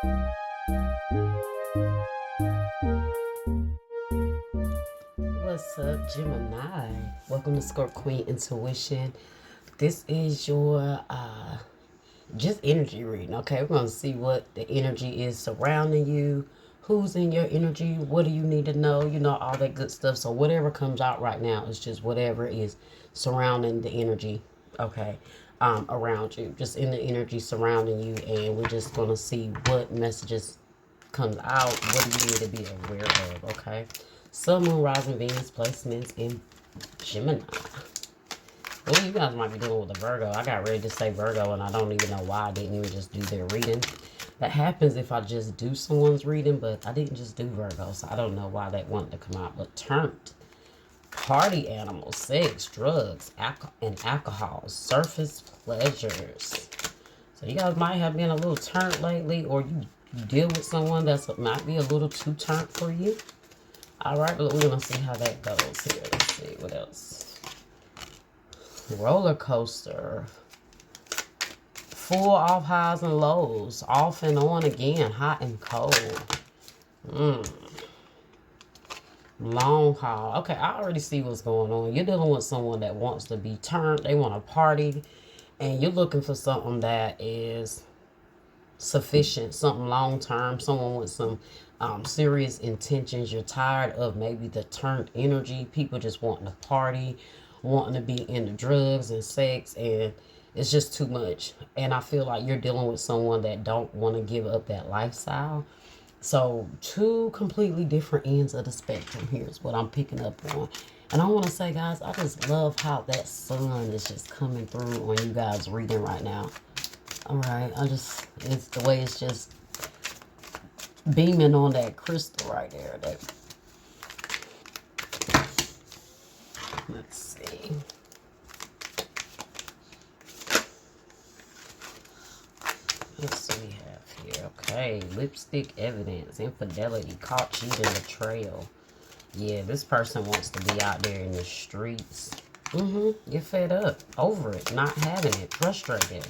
What's up, Gemini? Welcome to Scorp Queen Intuition. This is your just energy reading, okay? We're going to see what the energy is surrounding you, who's in your energy, what do you need to know, you know, all that good stuff. So whatever comes out right now is just whatever is surrounding the energy, okay, around you, just in the energy surrounding you. And we're just going to see what messages comes out, what do you need to be aware of, okay? Sun, Moon, Rising, Venus placements in Gemini. Well, you guys might be dealing with a Virgo. I got ready to say Virgo, and I don't even know why I didn't even just do their reading. That happens if I just do someone's reading, but I didn't just do Virgo, so I don't know why that wanted to come out. But turnt, party animals, sex, drugs, and alcohol, surface pleasures. So you guys might have been a little turnt lately, or you deal with someone that might be a little too turnt for you. All right, but we're going to see how that goes here. Let's see what else. Roller coaster. Full off highs and lows. Off and on again. Hot and cold. Long haul. Okay, I already see what's going on. You're dealing with someone that wants to be turned. They want to party. And you're looking for something that is sufficient, something long term, someone with some serious intentions. You're tired of maybe the turned energy, people just wanting to party, wanting to be into drugs and sex, and it's just too much. And I feel like you're dealing with someone that don't want to give up that lifestyle. So two completely different ends of the spectrum here is what I'm picking up on. And I want to say, guys, I just love how that sun is just coming through on you guys reading right now. All right, it's the way it's just beaming on that crystal right there. Let's see. Let's see what we have here. Okay, lipstick evidence, infidelity, caught cheating, betrayal. Yeah, this person wants to be out there in the streets. Get fed up, over it, not having it, frustrated.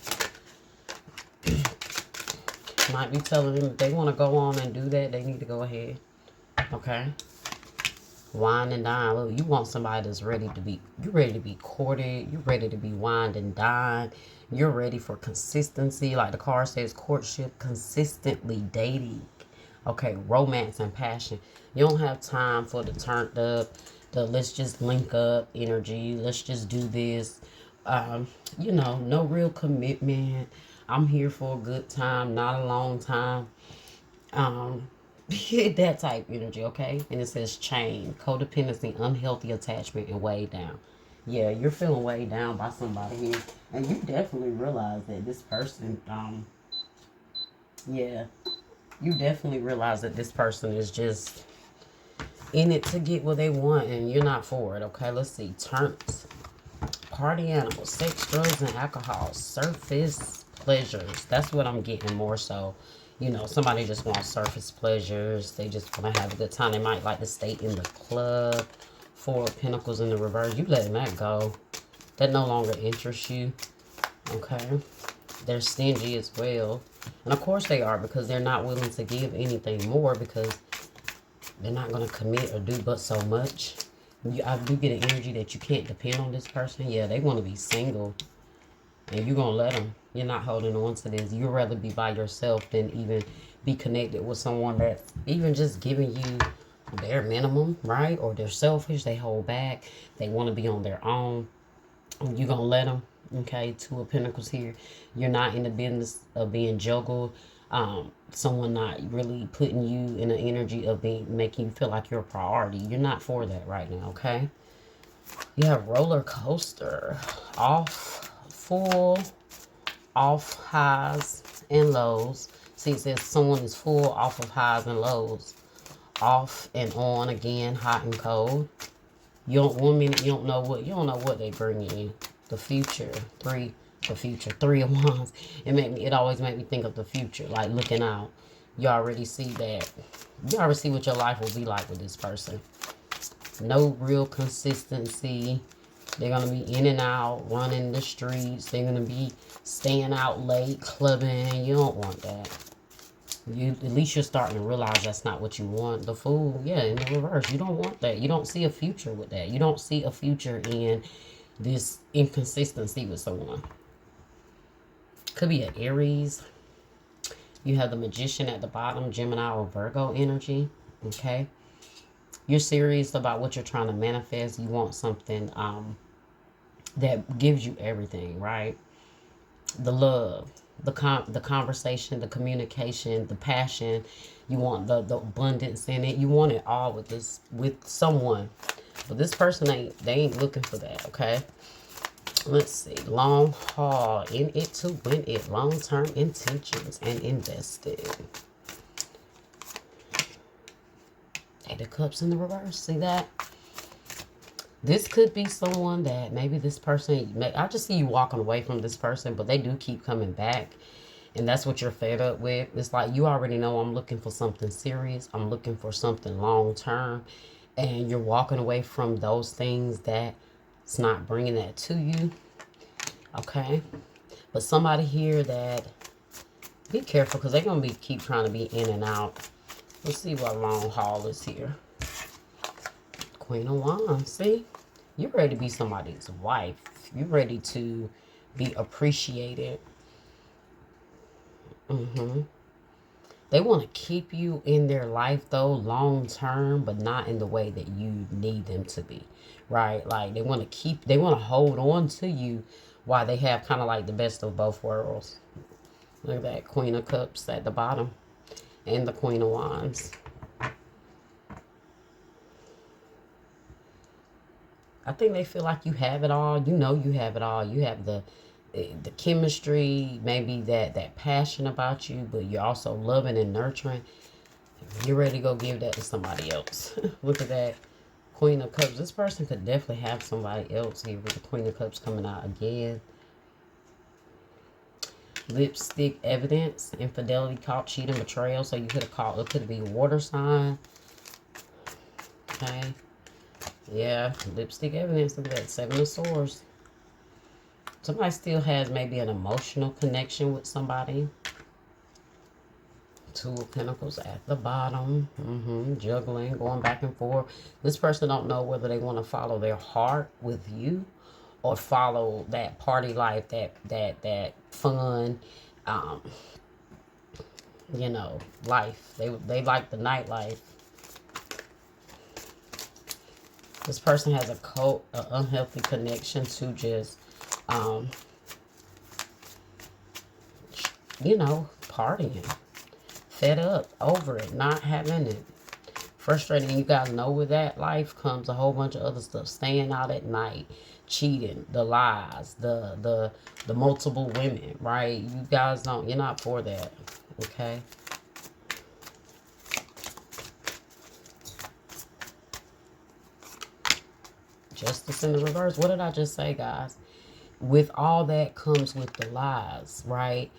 Might be telling them if they want to go on and do that, they need to go ahead. Okay. Wine and dine. Look, you want somebody that's ready to be, you're ready to be courted. You're ready to be wined and dined. You're ready for consistency. Like the card says, courtship, consistently dating. Okay, romance and passion. You don't have time for the turned up, the let's just link up energy. Let's just do this. You know, no real commitment. I'm here for a good time, not a long time. That type energy, okay? And it says chain, codependency, unhealthy attachment, and weighed down. Yeah, you're feeling weighed down by somebody here. And you definitely realize that this person, yeah, you definitely realize that this person is just in it to get what they want, and you're not for it, okay? Let's see. Turnt, party animals, sex, drugs, and alcohol, surface pleasures. That's what I'm getting more so. You know, somebody just wants surface pleasures. They just want to have a good time. They might like to stay in the club. Four of Pentacles in the reverse. You letting that go. That no longer interests you. Okay. They're stingy as well. And of course they are, because they're not willing to give anything more, because they're not going to commit or do but so much. I do get an energy that you can't depend on this person. Yeah, they want to be single. And you're going to let them. You're not holding on to this. You'd rather be by yourself than even be connected with someone that's even just giving you bare minimum, right? Or they're selfish. They hold back. They want to be on their own. You're going to let them. Okay, Two of Pentacles here. You're not in the business of being juggled. Someone not really putting you in an energy of making you feel like you're a priority. You're not for that right now, okay? You have roller coaster. Full off highs and lows. See, it says someone is full off of highs and lows. Off and on again, hot and cold. You don't 1 minute, you don't know what they bring you. The future, the future, 3 of Wands. It always make me think of the future, like looking out. You already see that. You already see what your life will be like with this person. No real consistency. They're going to be in and out, running the streets. They're going to be staying out late, clubbing. You don't want that. At least you're starting to realize that's not what you want. The Fool, yeah, in the reverse. You don't want that. You don't see a future with that. You don't see a future in this inconsistency with someone. Could be an Aries. You have the Magician at the bottom, Gemini or Virgo energy. Okay. You're serious about what you're trying to manifest. You want something that gives you everything, right? The love, the conversation, the communication, the passion. You want the abundance in it. You want it all with someone. But this person they ain't looking for that, okay? Let's see. Long haul, in it to win it. Long-term intentions and invested. Eight of Cups in the reverse. See that? This could be someone that maybe this person, I just see you walking away from this person, but they do keep coming back. And that's what you're fed up with. It's like, you already know I'm looking for something serious. I'm looking for something long-term. And you're walking away from those things that's not bringing that to you. Okay? But somebody here that, be careful because they're going to keep trying to be in and out. Let's see what long haul is here. Queen of Wands. See? You're ready to be somebody's wife. You're ready to be appreciated. They want to keep you in their life, though, long term, but not in the way that you need them to be, right? Like, they want to hold on to you while they have kind of like the best of both worlds. Look at that Queen of Cups at the bottom and the Queen of Wands. I think they feel like you have it all. You know you have it all. You have the chemistry, maybe that passion about you, but you're also loving and nurturing. You're ready to go give that to somebody else. Look at that Queen of Cups. This person could definitely have somebody else here with the Queen of Cups coming out again. Lipstick evidence, infidelity, caught, cheating, betrayal. So you could have caught, it could be a water sign. Okay. Yeah, lipstick evidence. Look at that, 7 of Swords. Somebody still has maybe an emotional connection with somebody. 2 of Pentacles at the bottom. Juggling, going back and forth. This person don't know whether they want to follow their heart with you or follow that party life, that fun, you know, life. They like the nightlife. This person has an unhealthy connection to just, you know, partying. Fed up, over it, not having it. Frustrating. You guys know with that life comes a whole bunch of other stuff. Staying out at night, cheating, the lies, the multiple women, right? You guys don't, you're not for that, okay? Justice in the reverse. What did I just say, guys? With all that comes with the lies, right?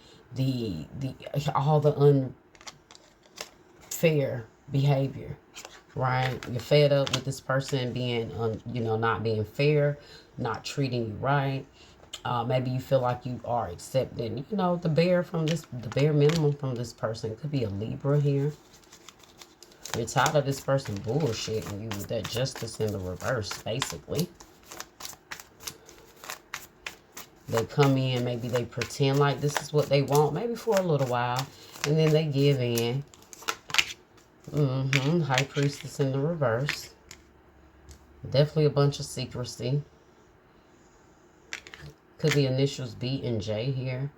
All the unfair behavior, right? You're fed up with this person being, you know, not being fair, not treating you right. Maybe you feel like you are accepting, you know, the bare minimum from this person. Could be a Libra here. You're tired of this person bullshitting you with that Justice in the reverse, basically. They come in, maybe they pretend like this is what they want, maybe for a little while, and then they give in. High Priestess in the reverse. Definitely a bunch of secrecy. Could be initials B and J here.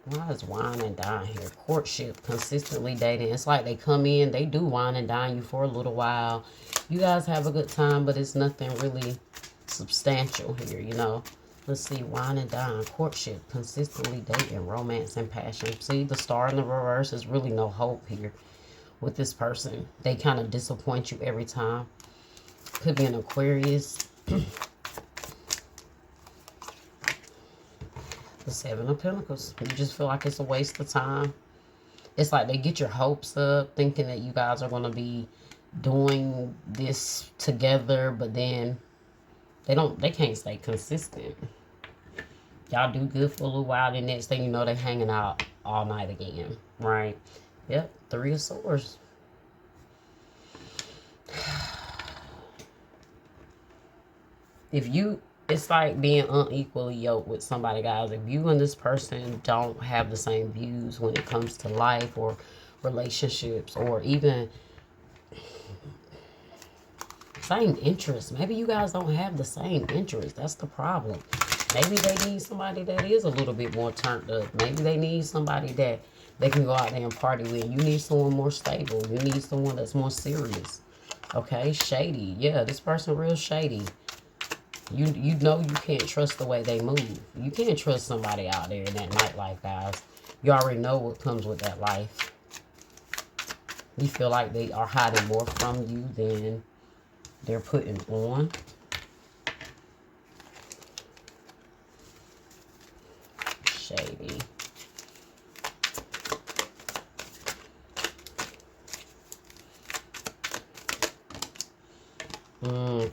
Why is wine and dine here? Courtship, consistently dating. It's like they come in, they do wine and dine you for a little while. You guys have a good time, but it's nothing really substantial here, you know. Let's see, wine and dine, courtship, consistently dating, romance and passion. See, the Star in the reverse, is really no hope here with this person. They kind of disappoint you every time. Could be an Aquarius. The 7 of Pentacles. You just feel like it's a waste of time. It's like they get your hopes up, thinking that you guys are going to be doing this together, but then They can't stay consistent. Y'all do good for a little while, the next thing you know, they hanging out all night again, right? Yep, 3 of Swords. It's like being unequally yoked with somebody, guys. If you and this person don't have the same views when it comes to life or relationships, or even same interests, maybe you guys don't have the same interests. That's the problem. Maybe they need somebody that is a little bit more turned up. Maybe they need somebody that they can go out there and party with. You need someone more stable. You need someone that's more serious. Okay, shady. Yeah, this person real shady. You know you can't trust the way they move. You can't trust somebody out there in that nightlife, guys. You already know what comes with that life. You feel like they are hiding more from you than they're putting on. Shady.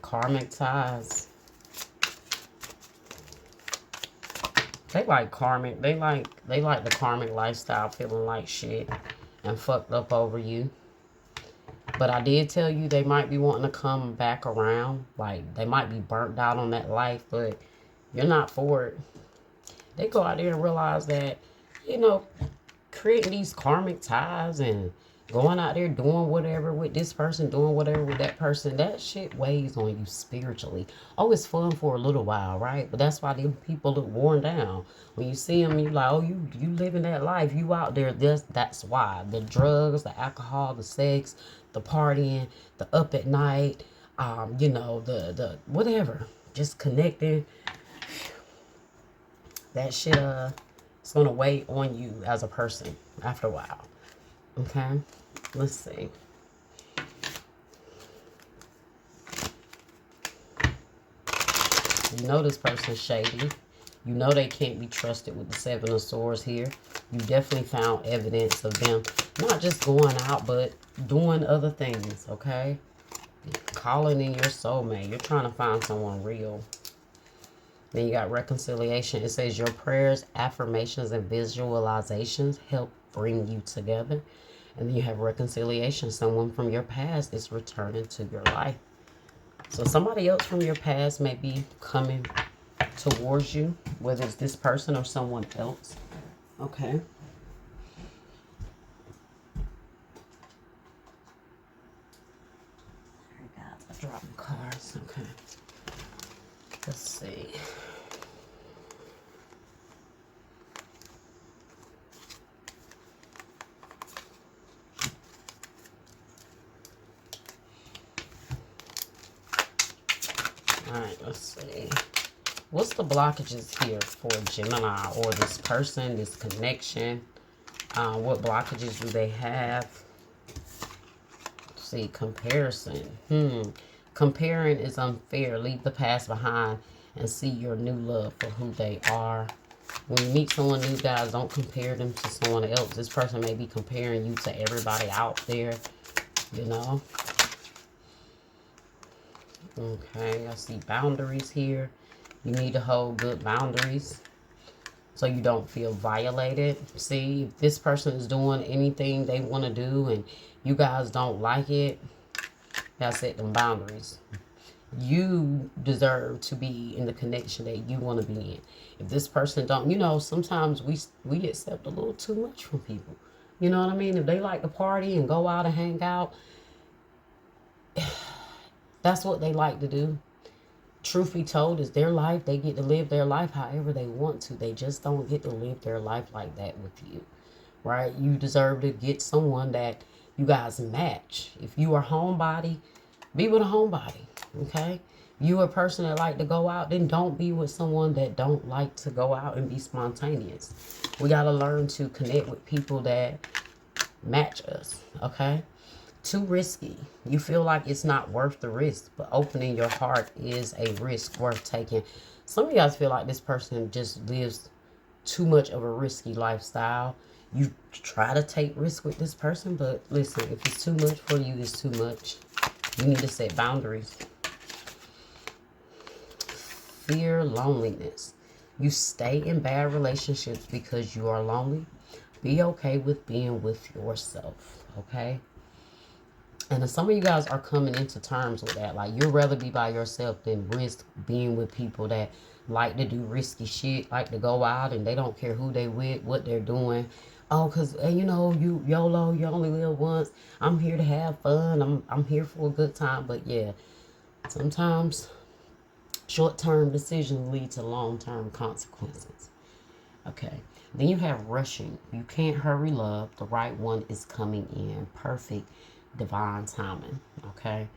Karmic ties. They like karmic. They like the karmic lifestyle, feeling like shit and fucked up over you. But I did tell you they might be wanting to come back around. Like, they might be burnt out on that life, but you're not for it. They go out there and realize that, you know, creating these karmic ties and going out there doing whatever with this person, doing whatever with that person, that shit weighs on you spiritually. Oh, it's fun for a little while, right? But that's why the people look worn down. When you see them, you're like, oh, you living that life. You out there. That's why. The drugs, the alcohol, the sex, the partying, the up at night, you know, the whatever. Just connecting. That shit, it's going to weigh on you as a person after a while. Okay? Let's see. You know this person's shady. You know they can't be trusted with the 7 of Swords here. You definitely found evidence of them not just going out, but doing other things, okay? Calling in your soulmate. You're trying to find someone real. Then you got reconciliation. It says your prayers, affirmations, and visualizations help bring you together. And then you have reconciliation. Someone from your past is returning to your life. So somebody else from your past may be coming towards you, whether it's this person or someone else. Okay. I dropped cards. Okay. Let's see. Alright, let's see. What's the blockages here for Gemini or this person, this connection? What blockages do they have? Let's see, comparison. Comparing is unfair. Leave the past behind and see your new love for who they are. When you meet someone new, guys, don't compare them to someone else. This person may be comparing you to everybody out there, you know. Okay, I see boundaries here. You need to hold good boundaries so you don't feel violated. See, if this person is doing anything they want to do and you guys don't like it, gotta set them boundaries. You deserve to be in the connection that you want to be in. If this person don't, you know, sometimes we accept a little too much from people. You know what I mean? If they like to party and go out and hang out, that's what they like to do. Truth be told, it's their life. They get to live their life however they want to. They just don't get to live their life like that with you, right? You deserve to get someone that you guys match. If you are a homebody, be with a homebody, okay? You a person that like to go out, then don't be with someone that don't like to go out and be spontaneous. We got to learn to connect with people that match us, okay? Too risky. You feel like it's not worth the risk, but opening your heart is a risk worth taking. Some of you guys feel like this person just lives too much of a risky lifestyle. You try to take risks with this person, but listen, if it's too much for you, it's too much. You need to set boundaries. fear loneliness. You stay in bad relationships because you are lonely. Be okay with being with yourself, okay? And then some of you guys are coming into terms with that. Like, you'd rather be by yourself than risk being with people that like to do risky shit, like to go out and they don't care who they with, what they're doing. Oh, because, you know, you YOLO, you only live once. I'm here to have fun. I'm here for a good time. But, yeah, sometimes short-term decisions lead to long-term consequences. Okay. Then you have rushing. You can't hurry love. The right one is coming in. Perfect divine timing. Okay.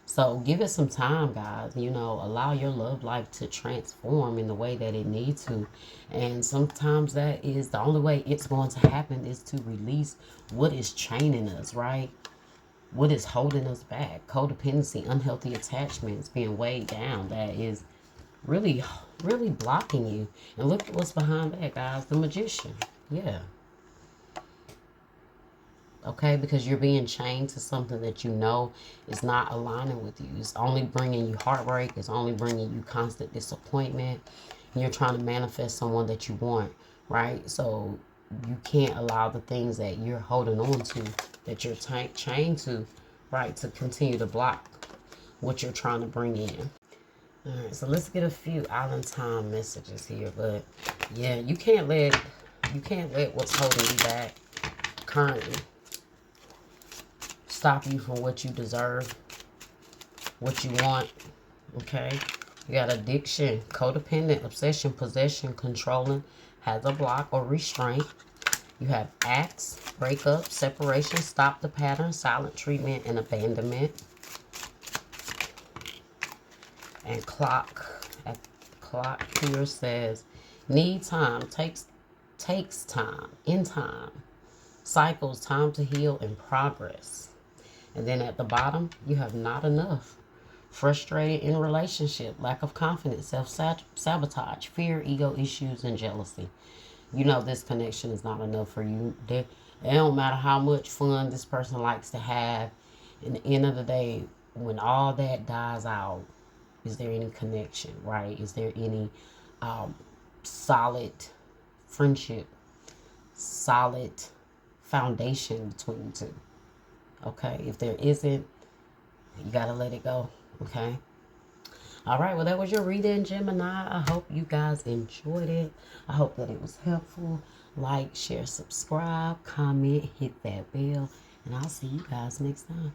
So give it some time, guys. You know, allow your love life to transform in the way that it needs to. And sometimes that is the only way it's going to happen is to release what is chaining us, right? What is holding us back? Codependency, unhealthy attachments, being weighed down. That is really, really blocking you. And look at what's behind that, guys. The Magician. Yeah. Okay, because you're being chained to something that you know is not aligning with you. It's only bringing you heartbreak. It's only bringing you constant disappointment. And you're trying to manifest someone that you want, right? So you can't allow the things that you're holding on to, that you're chained to, right, to continue to block what you're trying to bring in. All right, so let's get a few island time messages here. But yeah, you can't let what's holding you back currently stop you from what you deserve, what you want. Okay, you got addiction, codependent, obsession, possession, controlling, has a block or restraint. You have acts, breakup, separation, stop the pattern, silent treatment, and abandonment. And clock here says need time, takes time, in time, cycles, time to heal, and progress. And then at the bottom, you have not enough. Frustrated in relationship, lack of confidence, self-sabotage, fear, ego issues, and jealousy. You know this connection is not enough for you. It don't matter how much fun this person likes to have. In the end of the day, when all that dies out, is there any connection, right? Is there any solid friendship, solid foundation between the two? Okay, if there isn't, you gotta let it go. Okay. All right, well, that was your reading, Gemini. I hope you guys enjoyed it. I hope that it was helpful. Like, share, subscribe, comment, hit that bell, and I'll see you guys next time.